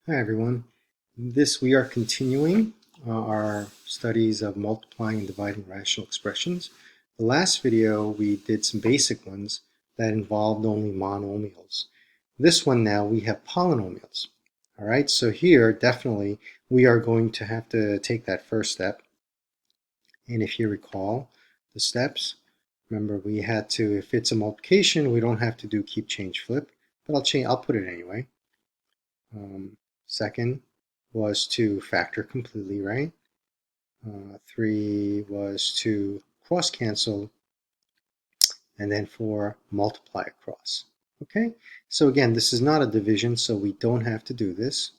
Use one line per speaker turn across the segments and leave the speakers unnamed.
Hi everyone. We are continuing our studies of multiplying and dividing rational expressions. The last video we did some basic ones that involved only monomials. This one now we have polynomials. All right, so here definitely we are going to have to take that first step. And if you recall the steps, remember we had to, if it's a multiplication, we don't have to do keep, change, flip, but I'll put it anyway. Second was to factor completely, right? 3 was to cross cancel, and then 4, multiply across. Okay, so again, this is not a division, so we don't have to do this.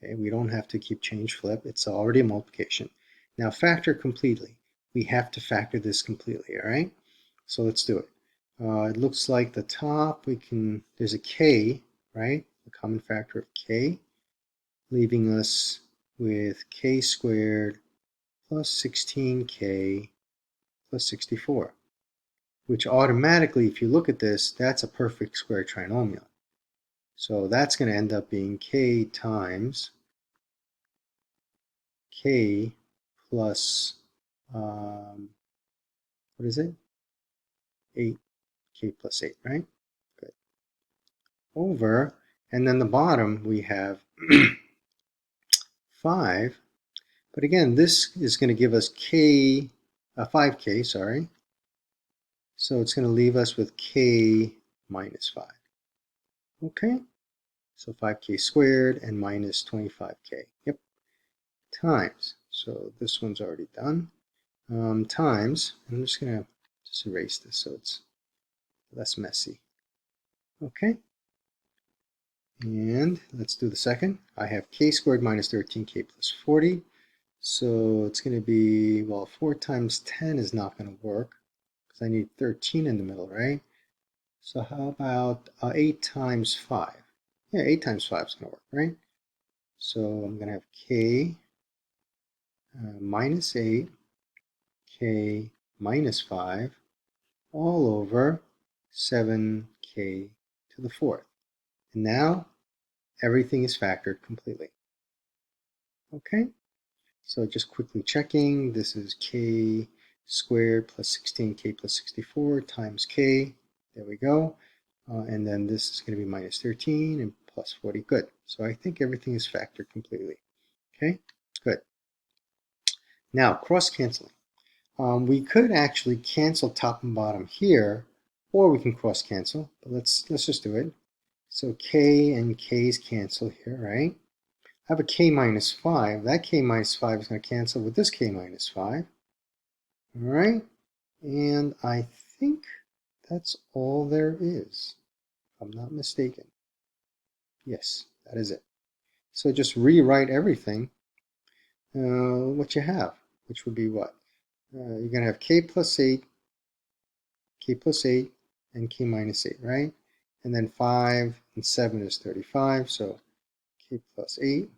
Okay, we don't have to keep, change, flip. It's already a multiplication. Now factor completely. We have to factor this completely, all right? So let's do it. It looks like the top, there's a k, right? A common factor of k, leaving us with k squared plus 16k plus 64, which automatically, if you look at this, that's a perfect square trinomial. So that's going to end up being k times k plus, what is it? 8k plus 8, right? Good. Over, and then the bottom we have 5. But again, this is going to give us 5k, sorry. So it's going to leave us with k minus 5. Okay, so 5k squared and minus 25k. Yep, times. So this one's already done. Times, I'm just going to erase this so it's less messy. Okay, and let's do the second. I have k squared minus 13k plus 40. So it's going to be, well, 4 times 10 is not going to work because I need 13 in the middle, right? So how about 8 times 5? Yeah, 8 times 5 is going to work, right? So I'm going to have k minus 8, k minus 5, all over 7k to the fourth. And now everything is factored completely. Okay, so just quickly checking, this is k squared plus 16k plus 64 times k. There we go. And then this is going to be minus 13 and plus 40. Good. So I think everything is factored completely. Okay, good. Now, cross canceling. We could actually cancel top and bottom here, or we can cross cancel, but let's just do it. So k and k's cancel here, right? I have a k minus 5. That k minus 5 is going to cancel with this k minus 5. All right, and I think that's all there is, if I'm not mistaken. Yes, that is it. So just rewrite everything, what you have, which would be what? You're going to have k plus 8, and k minus 8, right? And then 5 and 7 is 35, so k plus 8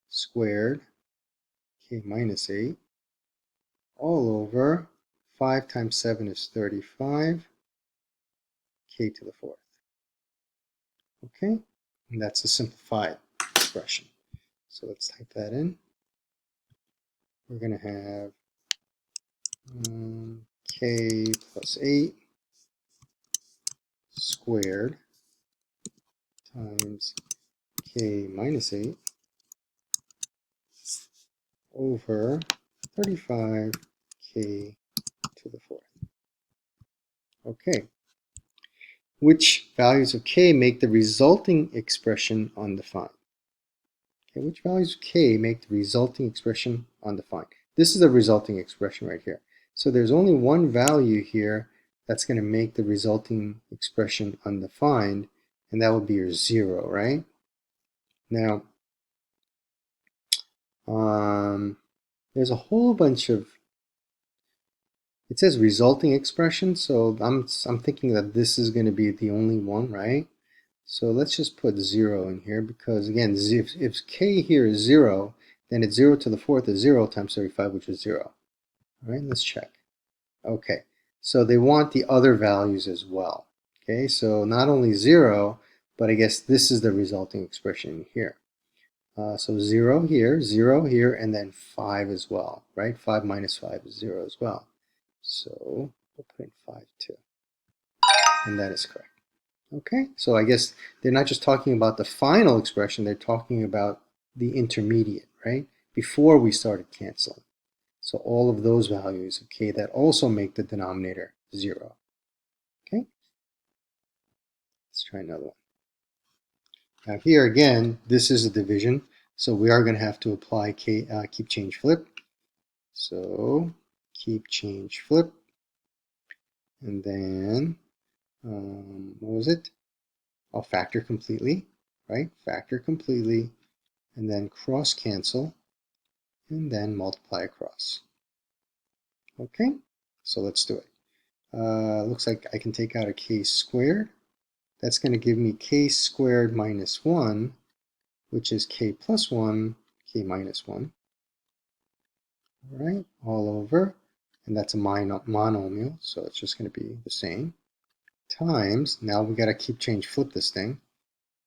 squared, k minus 8, all over 5 times 7 is 35, k to the fourth. Okay, and that's a simplified expression. So let's type that in. We're going to have k plus 8 squared times k minus 8 over 35k to the fourth. Okay. Which values of k make the resulting expression undefined? Okay, which values of k make the resulting expression undefined? This is a resulting expression right here. So there's only one value here that's going to make the resulting expression undefined, and that would be your 0, right? Now, there's a whole bunch of, it says resulting expression, so I'm thinking that this is going to be the only one, right? So let's just put 0 in here because, again, if k here is 0, then it's 0 to the fourth is 0 times 35, which is 0. All right, let's check. Okay, so they want the other values as well. Okay, so not only 0, but I guess this is the resulting expression here. So 0 here, and then 5 as well, right? 5 minus 5 is 0 as well. So we'll put in 5 too. And that is correct. Okay, so I guess they're not just talking about the final expression, they're talking about the intermediate, right? Before we started canceling. So all of those values, okay, that also make the denominator 0. Okay, let's try another one. Now here again, this is a division, so we are going to have to apply keep change flip. So keep change flip, and then what was it? I'll factor completely, right? Factor completely, and then cross cancel, and then multiply across. Okay, so let's do it. Looks like I can take out a k squared. That's going to give me k squared minus 1, which is k plus 1, k minus 1. All right, all over. And that's a monomial, so it's just going to be the same. Times, now we got to keep change flip this thing.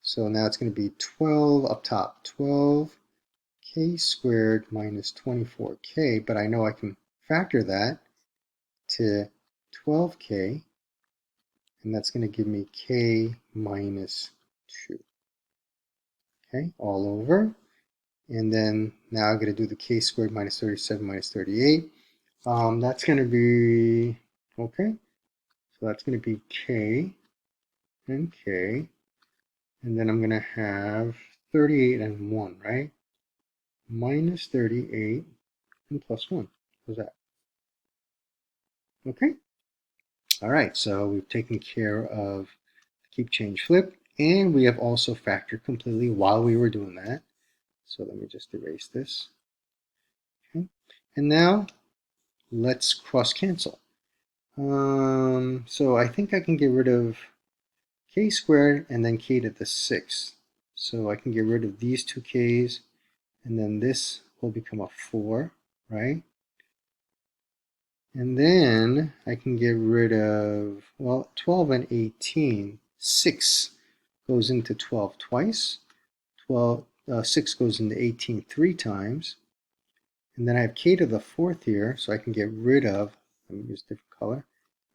So now it's going to be 12 up top, 12k squared minus 24k, but I know I can factor that to 12k, and that's going to give me k minus 2. Okay, all over. And then now I'm going to do the k squared minus 37 minus 38. That's going to be, okay, so that's going to be k and k. And then I'm going to have 38 and 1, right? Minus 38 and plus 1. How's that? Okay. All right, so we've taken care of keep change flip, and we have also factored completely while we were doing that. So let me just erase this. Okay. And now let's cross cancel. So I think I can get rid of k squared and then k to the 6th. So I can get rid of these two k's, and then this will become a 4, right? And then I can get rid of, well, 12 and 18. 6 goes into 12 twice. 6 goes into 18 3 times. And then I have k to the 4th here, so I can get rid of, let me use a different color.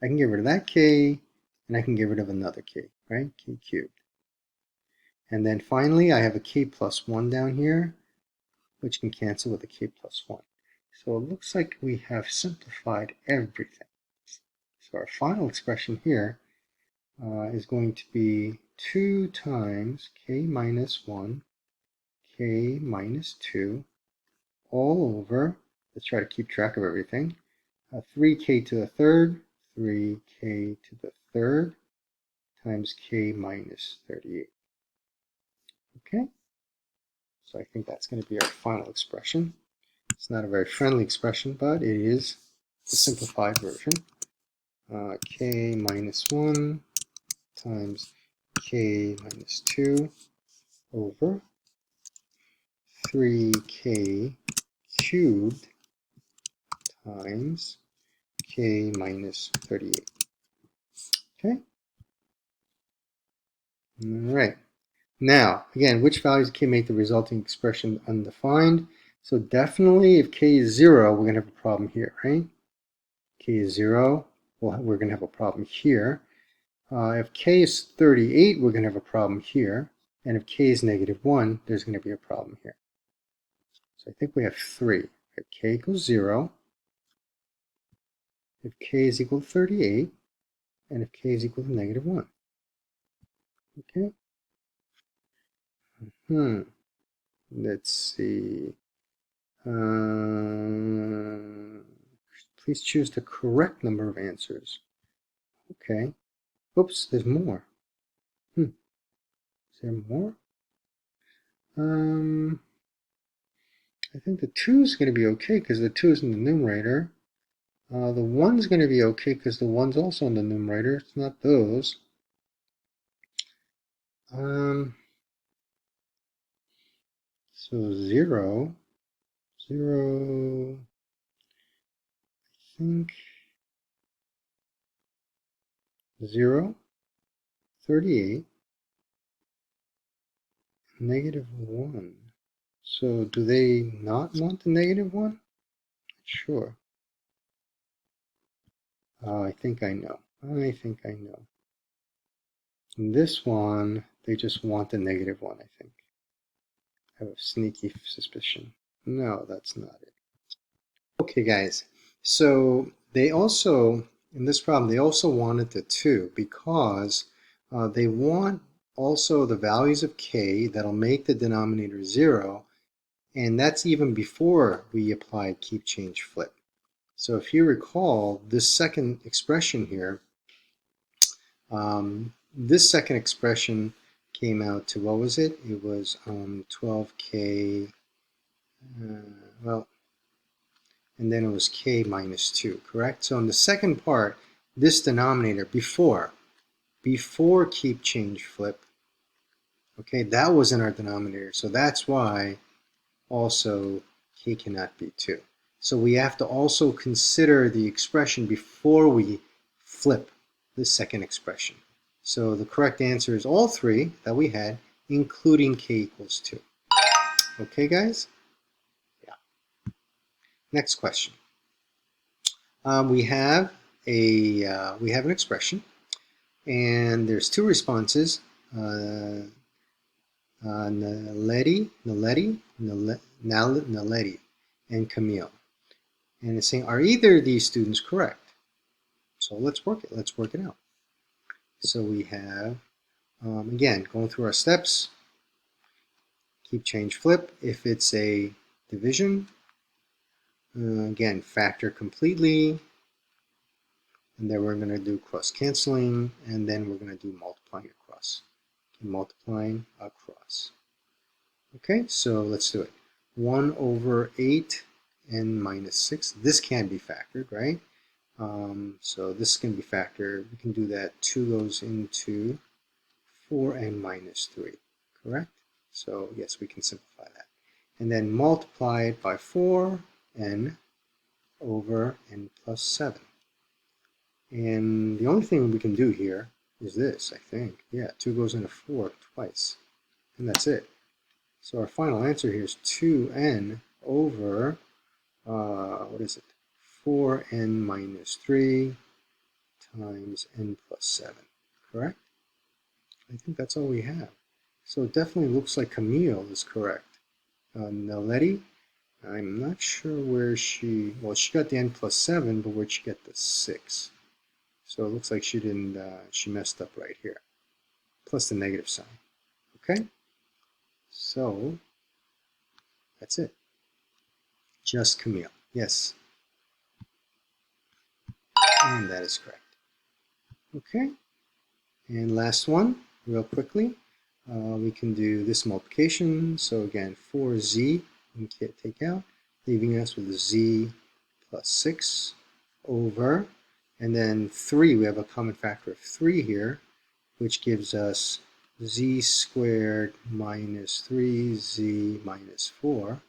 I can get rid of that k, and I can get rid of another k, right? K cubed. And then finally, I have a k plus 1 down here, which can cancel with a k plus 1. So it looks like we have simplified everything. So our final expression here is going to be 2 times k minus 1, k minus 2, all over, let's try to keep track of everything, 3k to the 3rd, 3k to the 3rd, times k minus 38. Okay, so I think that's going to be our final expression. It's not a very friendly expression, but it is the simplified version. K minus 1 times k minus 2 over 3k cubed times k minus 38. Okay? All right. Now, again, which values can make the resulting expression undefined? So definitely if k is 0, we're going to have a problem here, right? K is 0, well, we're going to have a problem here. If k is 38, we're going to have a problem here. And if k is negative 1, there's going to be a problem here. So I think we have 3. If k equals 0, if k is equal to 38, and if k is equal to negative 1. Okay? Let's see. Please choose the correct number of answers. Okay. Oops, there's more. Is there more? I think the 2 is going to be okay because the 2 is in the numerator. The 1 is going to be okay because the 1's also in the numerator. It's not those. So 0, I think 0, 38, -1. So do they not want the -1? Sure. I think I know. I think I know. In this one, they just want the -1, I think. I have a sneaky suspicion. No, that's not it. Okay, guys. So they also, in this problem, they also wanted the 2 because they want also the values of k that'll make the denominator 0, and that's even before we applied keep, change, flip. So if you recall, this second expression here, this second expression came out to, what was it? It was 12k, well, and then it was k minus 2, correct? So in the second part, this denominator, before keep, change, flip, okay, that was in our denominator. So that's why also k cannot be 2. So we have to also consider the expression before we flip the second expression. So the correct answer is all 3 that we had, including k equals 2. Okay, guys? Yeah. Next question. We have an expression, and there's 2 responses. Naledi, and Camille. And it's saying, are either of these students correct? So let's work it. Let's work it out. So we have, again, going through our steps, keep, change, flip. If it's a division, again, factor completely. And then we're going to do cross canceling, and then we're going to do multiplying across. Okay, multiplying across. Okay, so let's do it. 1 over 8 n minus 6. This can be factored, right? So this can be factored. We can do that. 2 goes into 4n minus 3, correct? So yes, we can simplify that. And then multiply it by 4n over n plus 7. And the only thing we can do here is this, I think. Yeah, 2 goes into 4 twice. And that's it. So our final answer here is 2n over, what is it? 4n minus 3 times n plus 7, correct? I think that's all we have. So it definitely looks like Camille is correct. Naledi, I'm not sure where she, well, she got the n plus 7, but where'd she get the 6? So it looks like she didn't, she messed up right here. Plus the negative sign, okay? So that's it. Just Camille, yes. And that is correct. Okay, and last one, real quickly. We can do this multiplication. So again, 4z we can take out, leaving us with z plus 6 over, and then 3, we have a common factor of 3 here, which gives us z squared minus 3z minus 4.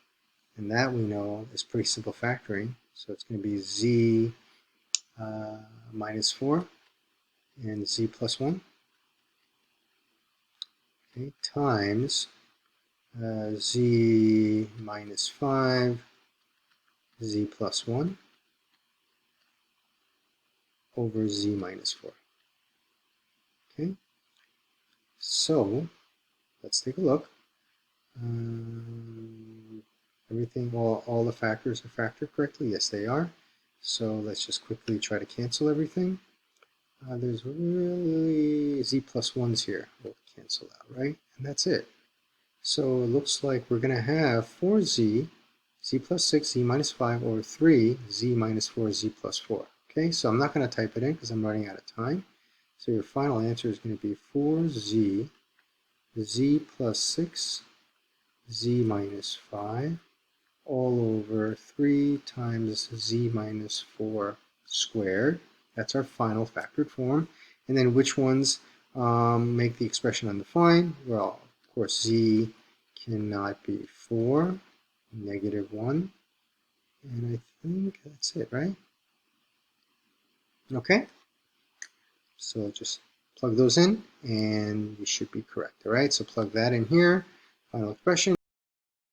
And that we know is pretty simple factoring. So it's going to be z minus 4 and z plus 1. Okay, times z minus 5, z plus 1 over z minus 4. Okay, so let's take a look. Everything, all the factors are factored correctly? Yes, they are. So let's just quickly try to cancel everything. There's really z plus 1's here. We'll cancel out, right? And that's it. So it looks like we're going to have 4z, z plus 6, z minus 5, over 3, z minus 4, z plus 4. Okay, so I'm not going to type it in because I'm running out of time. So your final answer is going to be 4z, z plus 6, z minus 5, all over 3 times z minus 4 squared. That's our final factored form. And then which ones make the expression undefined? Well, of course, z cannot be 4, negative 1. And I think that's it, right? Okay. So just plug those in and you should be correct. All right, so plug that in here. Final expression.